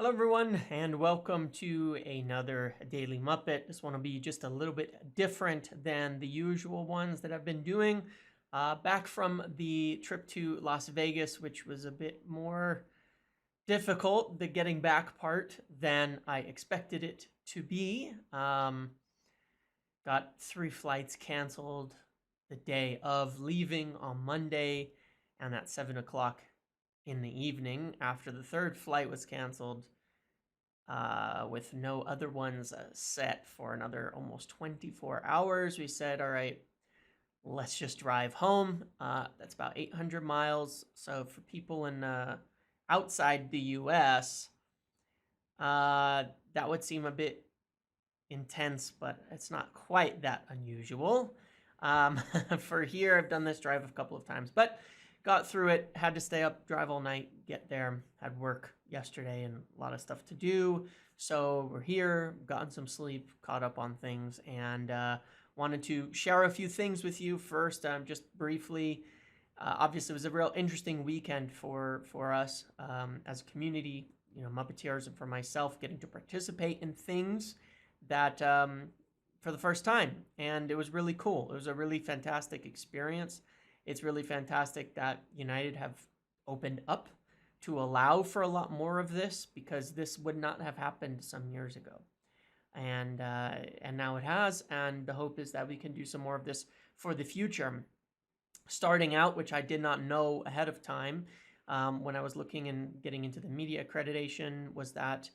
Hello, everyone, and welcome to another Daily Muppet. This one will be just a little bit different than the usual ones that I've been doing. Back from the trip to Las Vegas, which was a bit more difficult, the getting back part, than I expected it to be. Got 3 flights canceled the day of leaving on Monday, and at 7 o'clock in the evening after the 3rd flight was canceled, with no other ones set for another almost 24 hours. We said, all right, let's just drive home. That's about 800 miles. So for people in outside the US, that would seem a bit intense, but it's not quite that unusual. For here, I've done this drive a couple of times, but got through it. Had to stay up, drive all night, get there. Had work yesterday and a lot of stuff to do. So we're here, gotten some sleep, caught up on things, and wanted to share a few things with you first, just briefly. Obviously, it was a real interesting weekend for us as a community, Muppetiers, and for myself, getting to participate in things that for the first time, and it was really cool. It was a really fantastic experience. It's really fantastic that United have opened up to allow for a lot more of this, because this would not have happened some years ago, and now it has. And the hope is that we can do some more of this for the future. Starting out, which I did not know ahead of time when I was looking and getting into the media accreditation, was that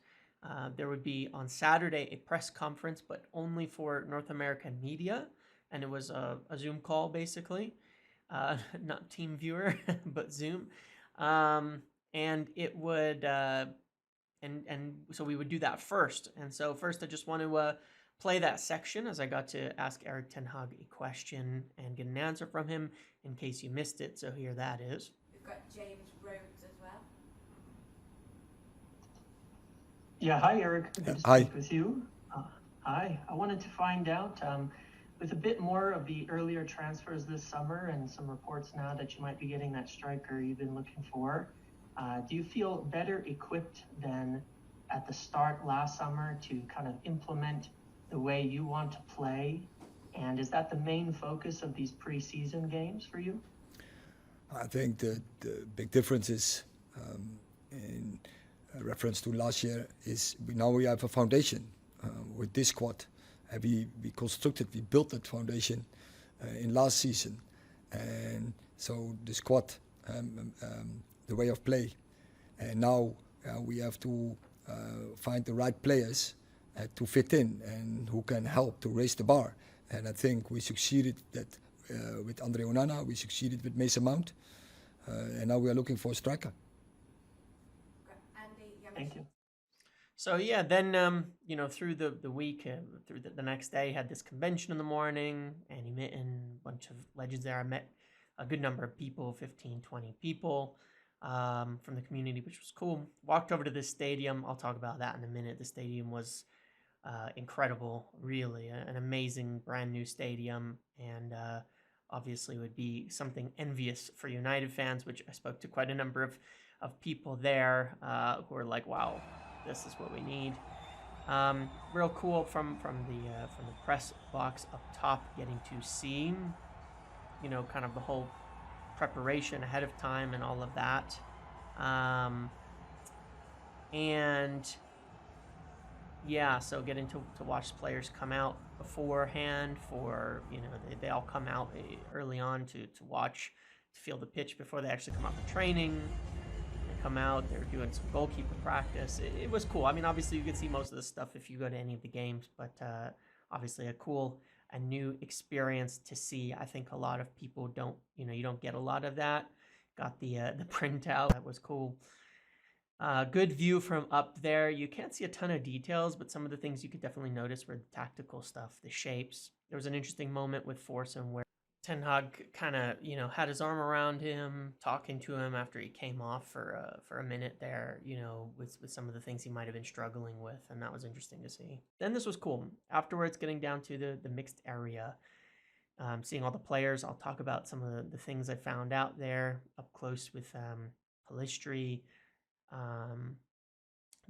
there would be on Saturday a press conference, but only for North American media, and it was a Zoom call basically. Not TeamViewer, but Zoom. And it would, and so we would do that first. And so first, I just want to play that section as I got to ask Erik Ten Hag a question and get an answer from him in case you missed it. So here that is. We've got James Rhodes as well. Yeah, hi Erik. Good to Hi. speak with you. Hi. I wanted to find out, with a bit more of the earlier transfers this summer and some reports now that you might be getting that striker you've been looking for, do you feel better equipped than at the start last summer to kind of implement the way you want to play? And is that the main focus of these preseason games for you? I think the big difference is, in reference to last year, is now we have a foundation with this squad. We built that foundation in last season. And so the squad, the way of play, and now we have to find the right players to fit in and who can help to raise the bar. And I think we succeeded that with Andre Onana, we succeeded with Mason Mount, and now we are looking for a striker. Thank you. So yeah, then through the week, through the next day, had this convention in the morning, Annie Mitten, a bunch of legends there. I met a good number of people, 15, 20 people from the community, which was cool. Walked over to this stadium. I'll talk about that in a minute. The stadium was incredible, really, an amazing brand new stadium, and obviously would be something envious for United fans, which I spoke to quite a number of people there who are like, wow, this is what we need. Real cool from the press box up top, getting to see, kind of the whole preparation ahead of time and all of that. And yeah, so getting to watch players come out beforehand they all come out early on to watch, to feel the pitch before they actually come out for training. Come out, they're doing some goalkeeper practice. It was cool. I mean, obviously you can see most of this stuff if you go to any of the games, but obviously a new experience to see. I think a lot of people you don't get a lot of that. Got the printout. That was cool. Good view from up there. You can't see a ton of details, but some of the things you could definitely notice were the tactical stuff, the shapes. There was an interesting moment with Forsen where Ten Hag kind of, had his arm around him, talking to him after he came off for a minute there, with some of the things he might have been struggling with, and that was interesting to see. Then this was cool. Afterwards, getting down to the mixed area, seeing all the players. I'll talk about some of the things I found out there up close with Palistri,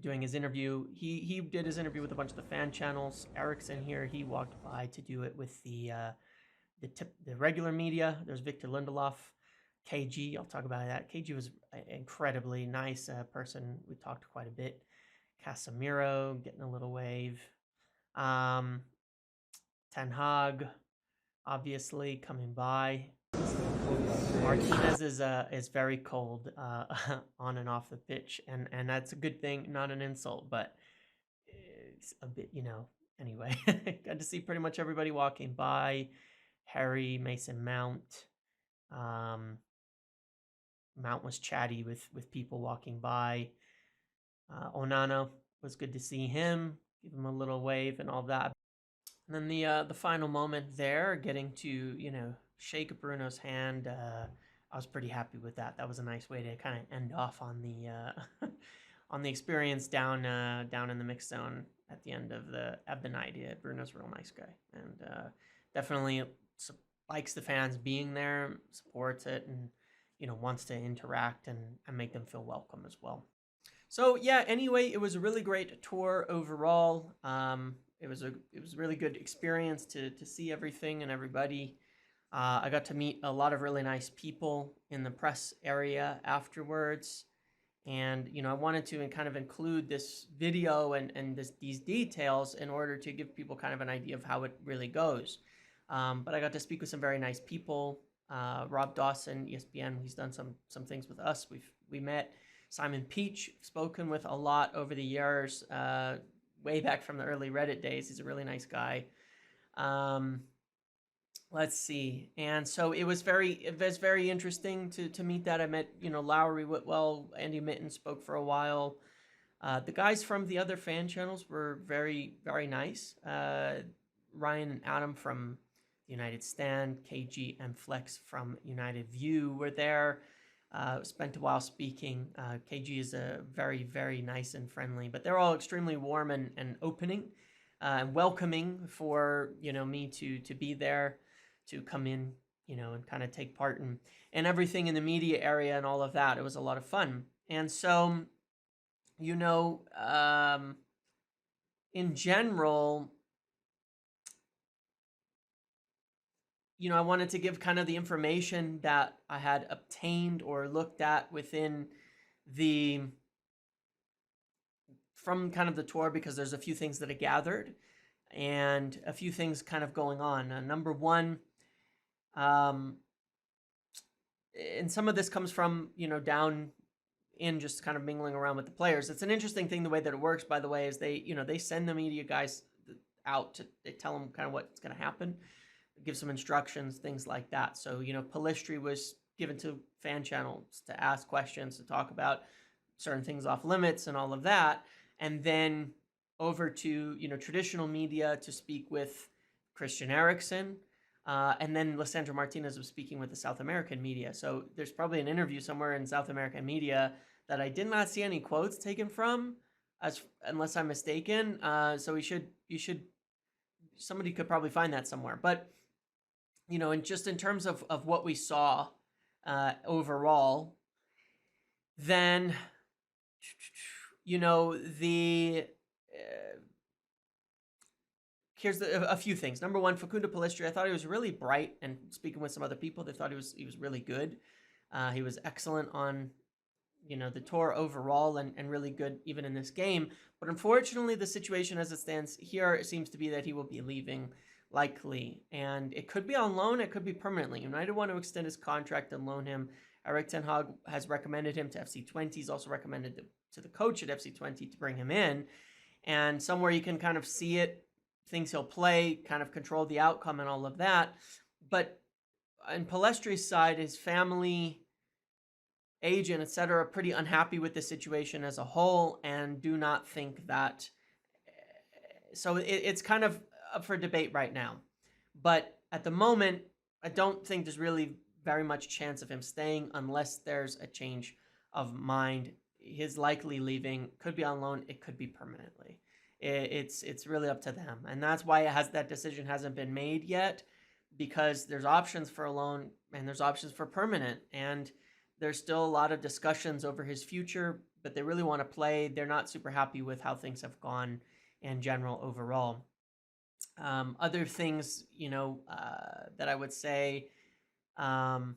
doing his interview. He did his interview with a bunch of the fan channels. Erik's in here. He walked by to do it with the regular media. There's Victor Lindelof, KG. I'll talk about that. KG was an incredibly nice person. We talked quite a bit. Casemiro getting a little wave. Ten Hag, obviously coming by. Martinez is very cold on and off the pitch, and that's a good thing, not an insult, but it's a bit, Anyway, got to see pretty much everybody walking by. Harry, Mason Mount. Mount was chatty with people walking by. Onana was good to see him. Give him a little wave and all that. And then the final moment there, getting to shake Bruno's hand. I was pretty happy with that. That was a nice way to kind of end off on the on the experience down in the mixed zone at the end of the night. Yeah, Bruno's a real nice guy, and definitely likes the fans being there, supports it, and wants to interact and make them feel welcome as well. So yeah, anyway, it was a really great tour overall. It was a really good experience to see everything and everybody. I got to meet a lot of really nice people in the press area afterwards. And, I wanted to kind of include this video and these details in order to give people kind of an idea of how it really goes. But I got to speak with some very nice people. Rob Dawson, ESPN, he's done some things with us. We met. Simon Peach, spoken with a lot over the years, way back from the early Reddit days. He's a really nice guy. Let's see. And so it was very interesting to meet that. I met, Lowry Whitwell, Andy Mitten spoke for a while. The guys from the other fan channels were very, very nice. Ryan and Adam from United Stand, KG and Flex from United View were there. Spent a while speaking. KG is a very, very nice and friendly, but they're all extremely warm and opening and welcoming for, me to be there, to come in, and kind of take part in everything in the media area and all of that. It was a lot of fun. And so, in general, I wanted to give kind of the information that I had obtained or looked at from kind of the tour, because there's a few things that I gathered and a few things kind of going on. Number one, and some of this comes from, down in just kind of mingling around with the players. It's an interesting thing, the way that it works, by the way, is they send the media guys out they tell them kind of what's going to happen, give some instructions, things like that. So, Palistri was given to fan channels to ask questions, to talk about certain things off limits and all of that. And then over to, traditional media to speak with Christian Eriksen. And then Lisandro Martinez was speaking with the South American media. So there's probably an interview somewhere in South American media that I did not see any quotes taken from, unless I'm mistaken. So somebody could probably find that somewhere. But, and just in terms of what we saw overall, then, here's a few things. Number one, Facundo Palistri, I thought he was really bright, and speaking with some other people, they thought he was really good. He was excellent on, the tour overall, and really good even in this game. But unfortunately, the situation as it stands here, it seems to be that he will be leaving likely. And it could be on loan, it could be permanently. United want to extend his contract and loan him. Erik ten Hag has recommended him to FC Twente. He's also recommended to the coach at FC Twente to bring him in. And somewhere you can kind of see it, thinks he'll play, kind of control the outcome and all of that. But on Palestri's side, his family, agent, etc., are pretty unhappy with the situation as a whole and do not think that. So it's kind of up for debate right now. But at the moment, I don't think there's really very much chance of him staying unless there's a change of mind. His likely leaving could be on loan, it could be permanently. It's really up to them, and that's why that decision hasn't been made yet, because there's options for a loan and there's options for permanent, and There's still a lot of discussions over his future, but they really want to play. They're not super happy with how things have gone in general overall. Other things, that I would say, um,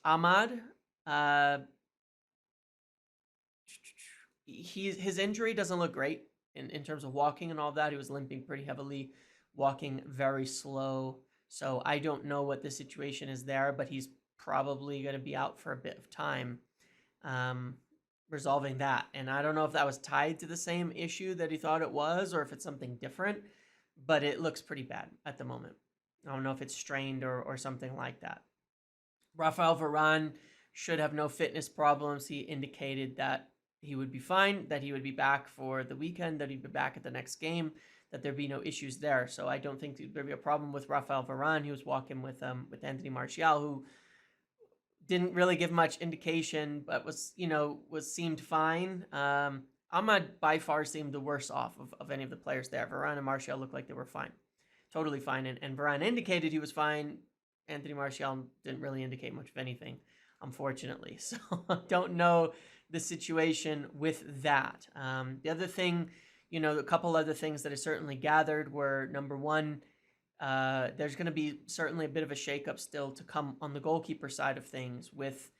Ahmad, uh, his injury doesn't look great in terms of walking and all that. He was limping pretty heavily, walking very slow. So I don't know what the situation is there, but he's probably going to be out for a bit of time, um, resolving that. And I don't know if that was tied to the same issue that he thought it was, or if it's something different, but it looks pretty bad at the moment. I don't know if it's strained or something like that. Rafael Varane should have no fitness problems. He indicated that he would be fine, that he would be back for the weekend, that he'd be back at the next game, that there'd be no issues there. So I don't think there'd be a problem with Rafael Varane. He was walking with Anthony Martial, who didn't really give much indication, but was seemed fine. Ahmad by far seemed the worst off of any of the players there. Varane and Martial looked like they were fine, totally fine, and Varane indicated he was fine. Anthony Martial didn't really indicate much of anything, unfortunately. So I don't know the situation with that. The other thing, a couple other things that I certainly gathered were, number one, there's going to be certainly a bit of a shakeup still to come on the goalkeeper side of things, with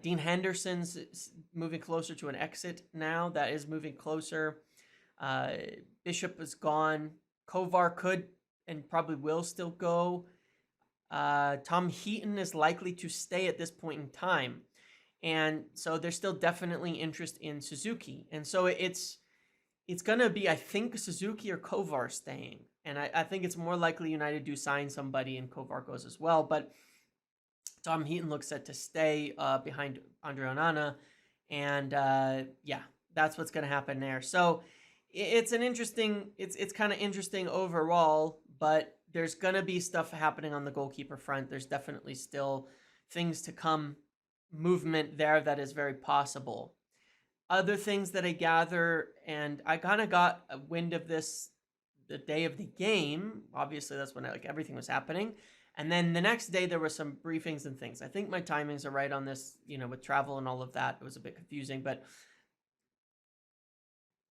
Dean Henderson's moving closer to an exit now. That is moving closer. Bishop is gone. Kovar could and probably will still go. Tom Heaton is likely to stay at this point in time. And so there's still definitely interest in Suzuki. And so it's going to be, I think, Suzuki or Kovar staying. And I think it's more likely United do sign somebody and Kovar goes as well. But Tom Heaton looks set to stay behind Andre Onana. And that's what's going to happen there. So it's kind of interesting overall, but there's going to be stuff happening on the goalkeeper front. There's definitely still things to come, movement there that is very possible. Other things that I gather, and I kind of got a wind of this the day of the game. Obviously, that's when everything was happening. And then the next day, there were some briefings and things. I think my timings are right on this, with travel and all of that. It was a bit confusing, but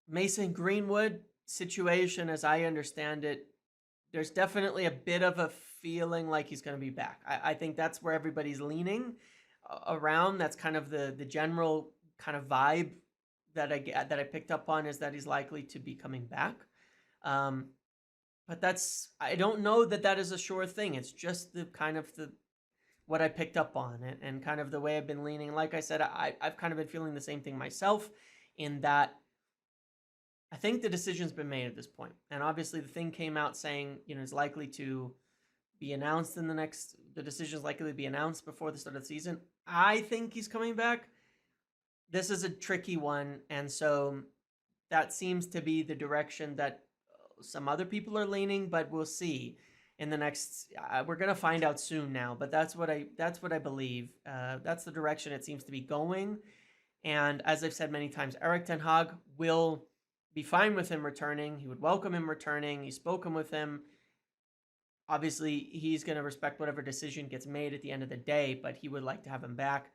Mason Greenwood situation, as I understand it, there's definitely a bit of a feeling like he's going to be back. I think that's where everybody's leaning around. That's kind of the general kind of vibe that I picked up on, is that he's likely to be coming back. But I don't know that is a sure thing. It's just what I picked up on it, and kind of the way I've been leaning. Like I said, I've kind of been feeling the same thing myself, in that I think the decision's been made at this point. And obviously the thing came out saying, it's likely to be announced the decision's likely to be announced before the start of the season. I think he's coming back. This is a tricky one. And so that seems to be the direction that some other people are leaning, but we'll see in the next, we're going to find out soon now, but that's what I believe. That's the direction it seems to be going. And as I've said many times, Erik ten Hag will be fine with him returning. He would welcome him returning. He's spoken with him. Obviously, he's going to respect whatever decision gets made at the end of the day, but he would like to have him back.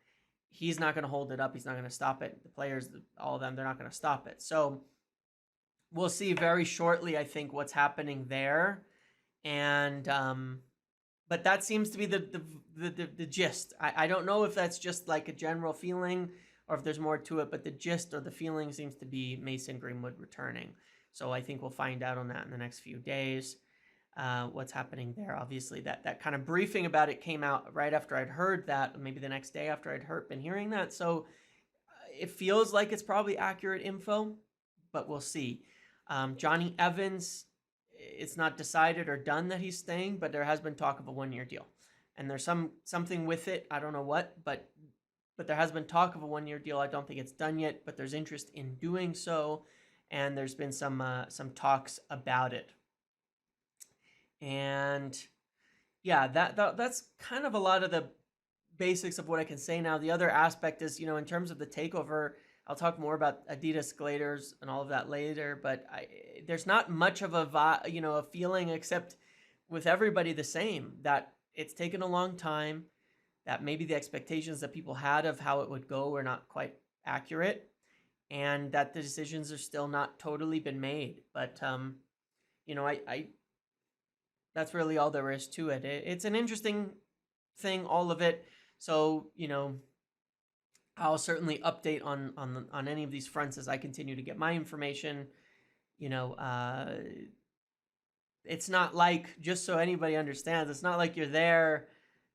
He's not going to hold it up. He's not going to stop it. The players, all of them, they're not going to stop it. So we'll see very shortly, I think, what's happening there. And but that seems to be the gist. I don't know if that's just like a general feeling or if there's more to it, but the gist or the feeling seems to be Mason Greenwood returning. So I think we'll find out on that in the next few days, what's happening there. Obviously, that kind of briefing about it came out right after I'd heard that, maybe the next day after I'd been hearing that. So it feels like it's probably accurate info, but we'll see. Johnny Evans, it's not decided or done that he's staying, but there has been talk of a 1-year deal. And there's something with it. I don't know what, but there has been talk of a 1-year deal. I don't think it's done yet, but there's interest in doing so. And there's been some talks about it. And yeah, that's kind of a lot of the basics of what I can say now. The other aspect is, in terms of the takeover, I'll talk more about Adidas, Glazers, and all of that later. But there's not much of a feeling, except with everybody the same, that it's taken a long time. that maybe the expectations that people had of how it would go were not quite accurate, and that the decisions are still not totally been made. But I that's really all there is to it. It's an interesting thing, all of it. So I'll certainly update on any of these fronts as I continue to get my information. You know, it's not like, just so anybody understands, it's not like you're there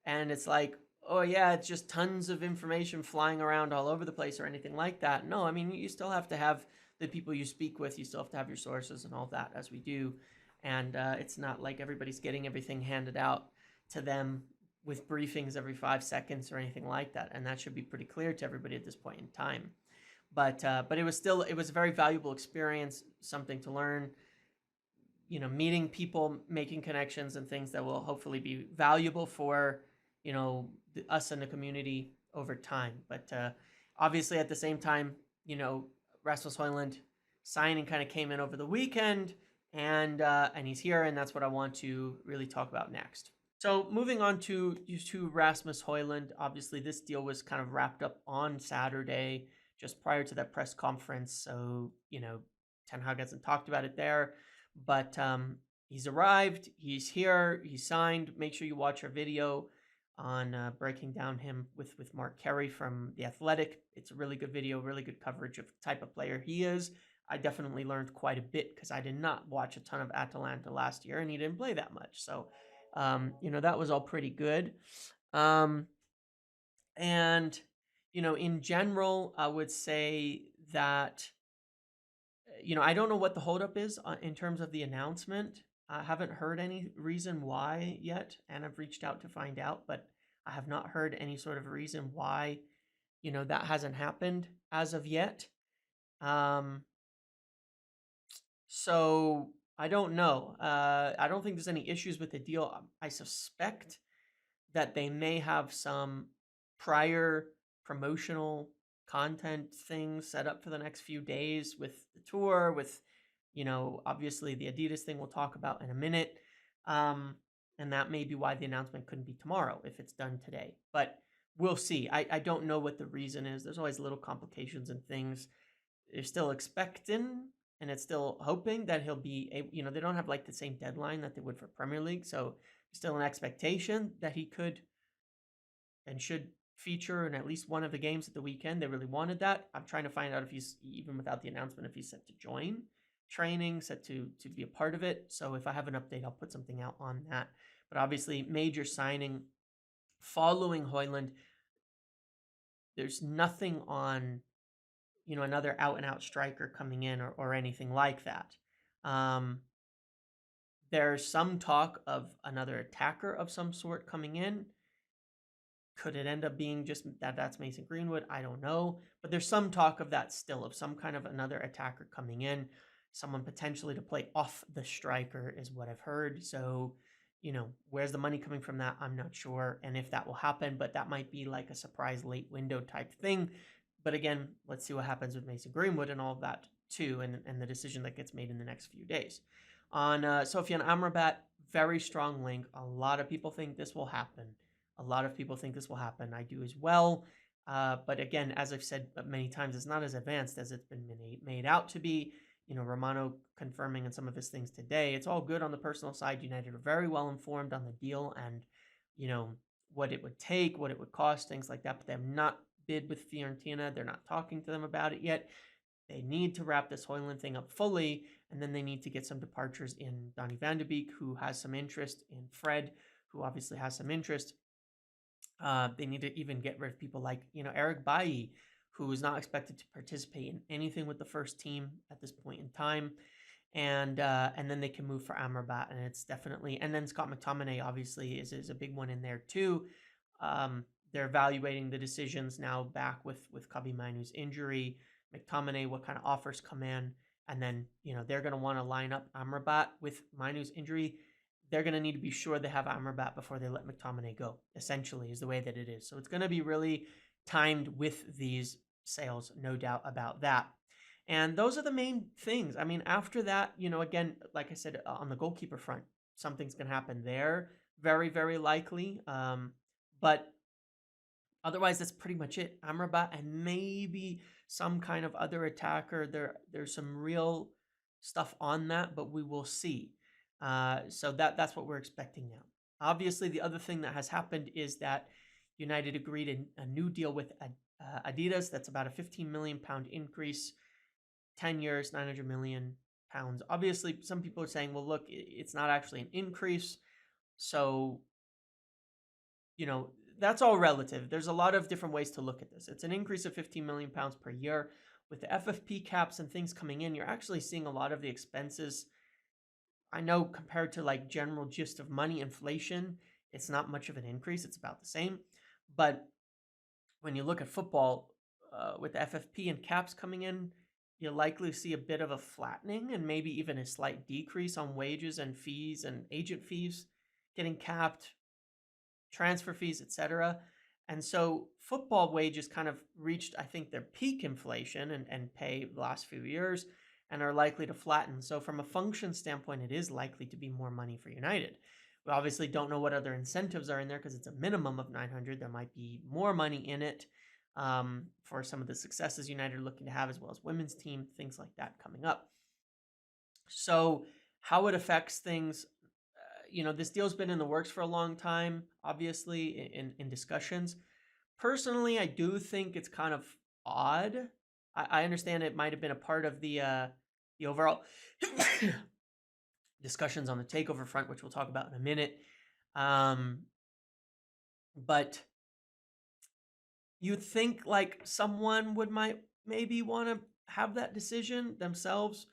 and it's like, oh yeah, it's just tons of information flying around all over the place or anything like that. No, I mean, you still have to have the people you speak with. You still have to have your sources and all that, as we do. And it's not like everybody's getting everything handed out to them with briefings every 5 seconds or anything like that. And that should be pretty clear to everybody at this point in time. But it was a very valuable experience, something to learn, meeting people, making connections and things that will hopefully be valuable for, us and the community over time. But obviously at the same time, Rasmus Hojlund signing kind of came in over the weekend, and he's here, and that's what I want to really talk about next. So moving on to Rasmus Hojlund, obviously this deal was kind of wrapped up on Saturday, just prior to that press conference. So, Ten Hag hasn't talked about it there, but he's arrived, he's here, he's signed. Make sure you watch our video on breaking down him with Mark Carey from The Athletic. It's a really good video, really good coverage of the type of player he is. I definitely learned quite a bit because I did not watch a ton of Atalanta last year, and he didn't play that much. So, that was all pretty good. And, in general, I would say that, I don't know what the holdup is in terms of the announcement. I haven't heard any reason why yet, and I've reached out to find out, but I have not heard any sort of reason why, that hasn't happened as of yet. So I don't know. I don't think there's any issues with the deal. I suspect that they may have some prior promotional content things set up for the next few days with the tour, with, obviously the Adidas thing we'll talk about in a minute. And that may be why the announcement couldn't be tomorrow if it's done today. But we'll see. I don't know what the reason is. There's always little complications and things. They're still expecting, and it's still hoping that he'll be able, they don't have like the same deadline that they would for Premier League. So still an expectation that he could and should feature in at least one of the games at the weekend. They really wanted that. I'm trying to find out if he's, even without the announcement, if he's set to join training, set to be a part of it. So if I have an update, I'll put something out on that. But obviously, major signing following Hojlund. There's nothing on, another out-and-out striker coming in or anything like that. There's some talk of another attacker of some sort coming in. Could it end up being just that's Mason Greenwood? I don't know. But there's some talk of that still, of some kind of another attacker coming in. Someone potentially to play off the striker is what I've heard. So, where's the money coming from that? I'm not sure. And if that will happen, but that might be like a surprise late window type thing. But again, let's see what happens with Mason Greenwood and all of that too, and the decision that gets made in the next few days. On Hojlund and Amrabat, very strong link. A lot of people think this will happen. I do as well. But again, as I've said many times, it's not as advanced as it's been made out to be. Romano confirming in some of his things today. It's all good on the personal side. United are very well informed on the deal and, what it would take, what it would cost, things like that. But they have not bid with Fiorentina. They're not talking to them about it yet. They need to wrap this Hojlund thing up fully, and then they need to get some departures in Donny van de Beek, who has some interest, in Fred, who obviously has some interest. They need to even get rid of people like, Erik Bailly, who is not expected to participate in anything with the first team at this point in time. And then they can move for Amrabat, and it's definitely, and then Scott McTominay obviously is a big one in there too. They're evaluating the decisions now back with Kobbie Mainoo's injury, McTominay, what kind of offers come in, and then, they're going to want to line up Amrabat with Mainoo's injury. They're going to need to be sure they have Amrabat before they let McTominay go, essentially, is the way that it is. So it's going to be really timed with these sales, no doubt about that. And those are the main things. I mean, after that, again, like I said, on the goalkeeper front, something's going to happen there, very, very likely. But Otherwise, that's pretty much it. Amrabat and maybe some kind of other attacker. There's some real stuff on that, but we will see. So that's what we're expecting now. Obviously, the other thing that has happened is that United agreed a new deal with Adidas. That's about a £15 million increase, 10 years, £900 million. Obviously, some people are saying, well, look, it's not actually an increase. So, that's all relative. There's a lot of different ways to look at this. It's an increase of £15 million per year. With the FFP caps and things coming in, you're actually seeing a lot of the expenses. I know compared to like general gist of money inflation, it's not much of an increase. It's about the same. But when you look at football, with the FFP and caps coming in, you'll likely see a bit of a flattening and maybe even a slight decrease on wages and fees and agent fees getting capped, transfer fees, etc. And so football wages kind of reached, I think, their peak inflation and pay the last few years and are likely to flatten. So from a function standpoint, it is likely to be more money for United. We obviously don't know what other incentives are in there because it's a minimum of 900. There might be more money in it for some of the successes United are looking to have, as well as women's team, things like that coming up. So how it affects things, this deal's been in the works for a long time, obviously, in discussions. Personally, I do think it's kind of odd. I understand it might have been a part of the overall discussions on the takeover front, which we'll talk about in a minute. But you'd think like someone might maybe want to have that decision themselves.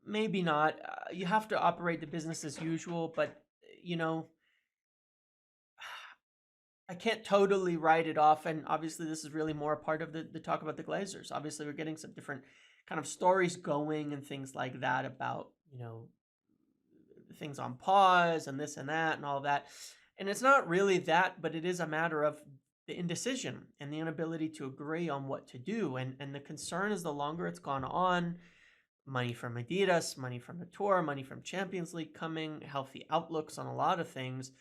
Maybe not. You have to operate the business as usual, but I can't totally write it off. And obviously, this is really more a part of the talk about the Glazers. Obviously, we're getting some different kind of stories going and things like that about things on pause and this and that and all that. And it's not really that, but it is a matter of the indecision and the inability to agree on what to do. And the concern is the longer it's gone on, money from Adidas, money from the tour, money from Champions League coming, healthy outlooks on a lot of things,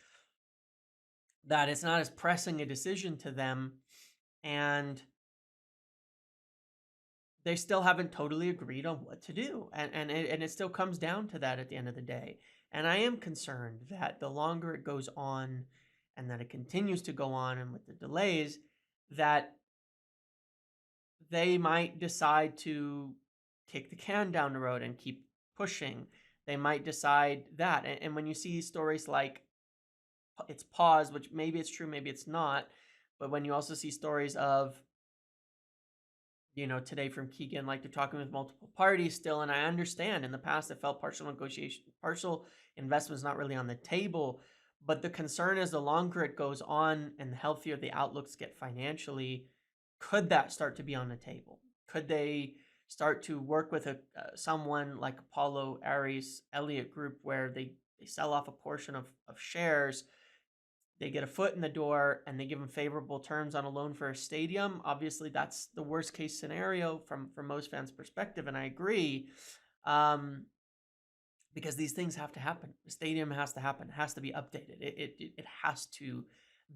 that it's not as pressing a decision to them, and they still haven't totally agreed on what to do. And it still comes down to that at the end of the day. And I am concerned that the longer it goes on and that it continues to go on and with the delays, that they might decide to kick the can down the road and keep pushing. They might decide that. And when you see stories like it's paused, which maybe it's true, maybe it's not, but when you also see stories of, today from Keegan, like they're talking with multiple parties still, and I understand in the past it felt partial investments not really on the table, but the concern is the longer it goes on and the healthier the outlooks get financially, could that start to be on the table? Could they start to work with someone like Apollo, Aries, Elliott Group, where they sell off a portion of shares, they get a foot in the door, and they give them favorable terms on a loan for a stadium? Obviously, that's the worst case scenario from most fans' perspective, and I agree, because these things have to happen. The stadium has to happen. It has to be updated. It has to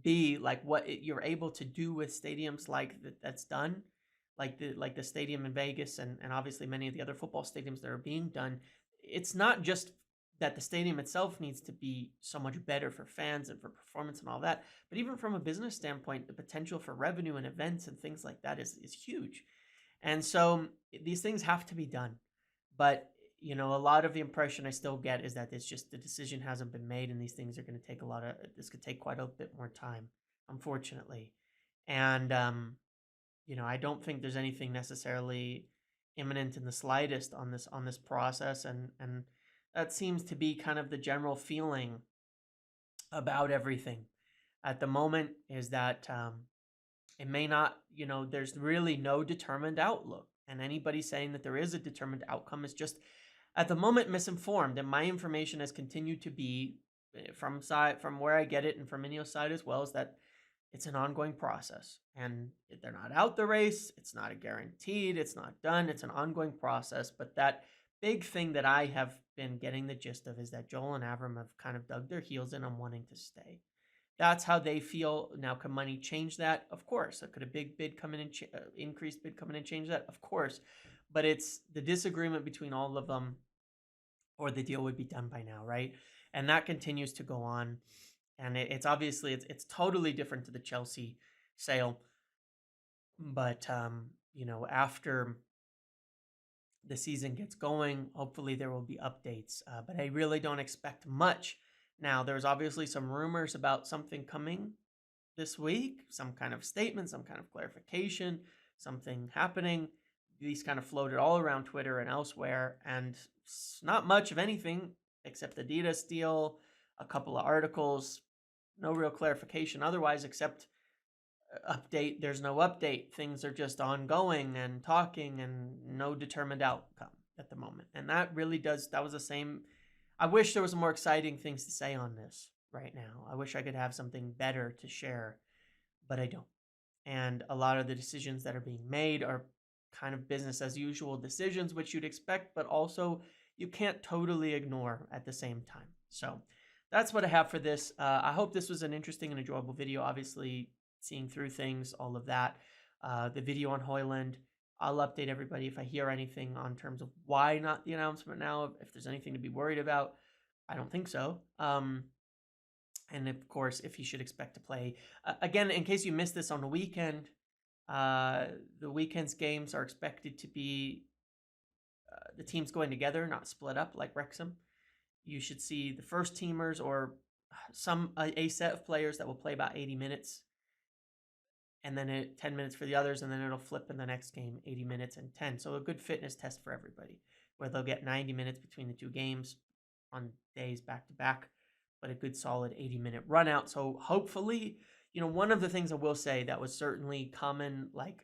be like what you're able to do with stadiums like that's done, like the stadium in Vegas and obviously many of the other football stadiums that are being done. It's not just that the stadium itself needs to be so much better for fans and for performance and all that, but even from a business standpoint, the potential for revenue and events and things like that is huge. And so these things have to be done. But, a lot of the impression I still get is that it's just the decision hasn't been made, and these things are going to take this could take quite a bit more time, unfortunately. And, I don't think there's anything necessarily imminent in the slightest on this process. And that seems to be kind of the general feeling about everything at the moment, is that it may not, there's really no determined outlook. And anybody saying that there is a determined outcome is just, at the moment, misinformed. And my information has continued to be from where I get it and from Ineos' side as well, is that it's an ongoing process. And they're not out the race. It's not a guaranteed. It's not done. It's an ongoing process. But that big thing that I have been getting the gist of is that Joel and Avram have kind of dug their heels in on wanting to stay. That's how they feel. Now, can money change that? Of course. Could a big bid come in and increased bid come in and change that? Of course. But it's the disagreement between all of them, or the deal would be done by now, right? And that continues to go on. And it's obviously it's totally different to the Chelsea sale. But after the season gets going, hopefully there will be updates. But I really don't expect much. Now, there's obviously some rumors about something coming this week, some kind of statement, some kind of clarification, something happening. These kind of floated all around Twitter and elsewhere, and not much of anything except the Adidas deal, a couple of articles, no real clarification otherwise, except update. There's no update. Things are just ongoing and talking, and no determined outcome at the moment. And that really that was the same. I wish there was more exciting things to say on this right now. I wish I could have something better to share, but I don't. And a lot of the decisions that are being made are kind of business as usual decisions, which you'd expect, but also you can't totally ignore at the same time. So that's what I have for this. I hope this was an interesting and enjoyable video. Obviously, seeing through things, all of that. The video on Hojlund, I'll update everybody if I hear anything on terms of why not the announcement now, if there's anything to be worried about. I don't think so. And of course, if he should expect to play. Again, in case you missed this on the weekend, the weekend's games are expected to be the teams going together, not split up like Wrexham. You should see the first teamers or a set of players that will play about 80 minutes, and then 10 minutes for the others, and then it'll flip in the next game, 80 minutes and 10. So a good fitness test for everybody, where they'll get 90 minutes between the two games on days back to back, but a good solid 80-minute run out. So hopefully, one of the things I will say that was certainly common, like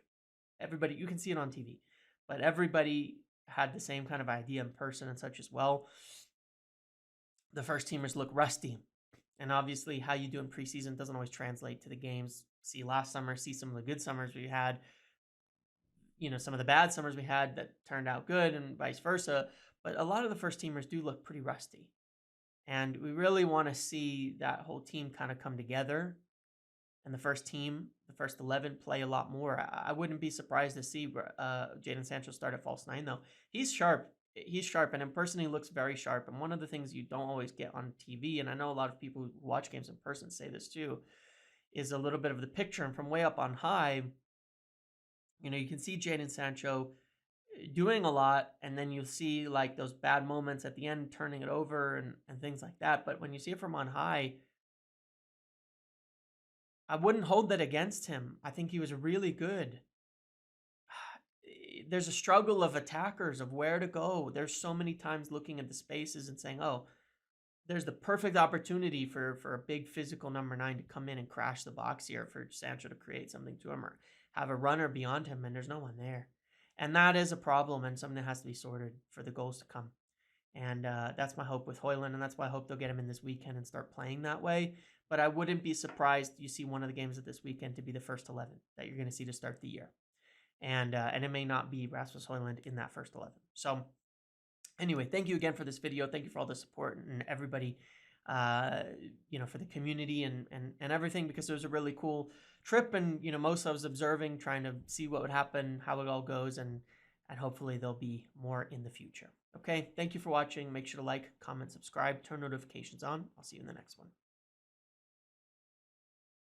everybody, you can see it on TV, but everybody had the same kind of idea in person and such as well. The first teamers look rusty. And obviously how you do in preseason doesn't always translate to the games. See last summer, see some of the good summers we had, some of the bad summers we had that turned out good and vice versa. But a lot of the first teamers do look pretty rusty. And we really want to see that whole team kind of come together. And the first team, the first 11, play a lot more. I wouldn't be surprised to see Jadon Sancho start at false 9, though. He's sharp. He's sharp, and in person he looks very sharp. And one of the things you don't always get on TV, and I know a lot of people who watch games in person say this too, is a little bit of the picture. And from way up on high, you can see Jadon Sancho doing a lot, and then you'll see like those bad moments at the end, turning it over and things like that. But when you see it from on high, I wouldn't hold that against him. I think he was really good. There's a struggle of attackers of where to go. There's so many times looking at the spaces and saying, oh, there's the perfect opportunity for a big physical number 9 to come in and crash the box here, for Sancho to create something to him or have a runner beyond him, and there's no one there. And that is a problem and something that has to be sorted for the goals to come. And that's my hope with Hojlund, and that's why I hope they'll get him in this weekend and start playing that way. But I wouldn't be surprised you see one of the games of this weekend to be the first 11 that you're going to see to start the year. And it may not be Rasmus Hojlund in that first 11. So anyway, thank you again for this video. Thank you for all the support and everybody, for the community and everything, because it was a really cool trip. And, most I was observing, trying to see what would happen, how it all goes, and hopefully there'll be more in the future. Okay, thank you for watching. Make sure to like, comment, subscribe, turn notifications on. I'll see you in the next one.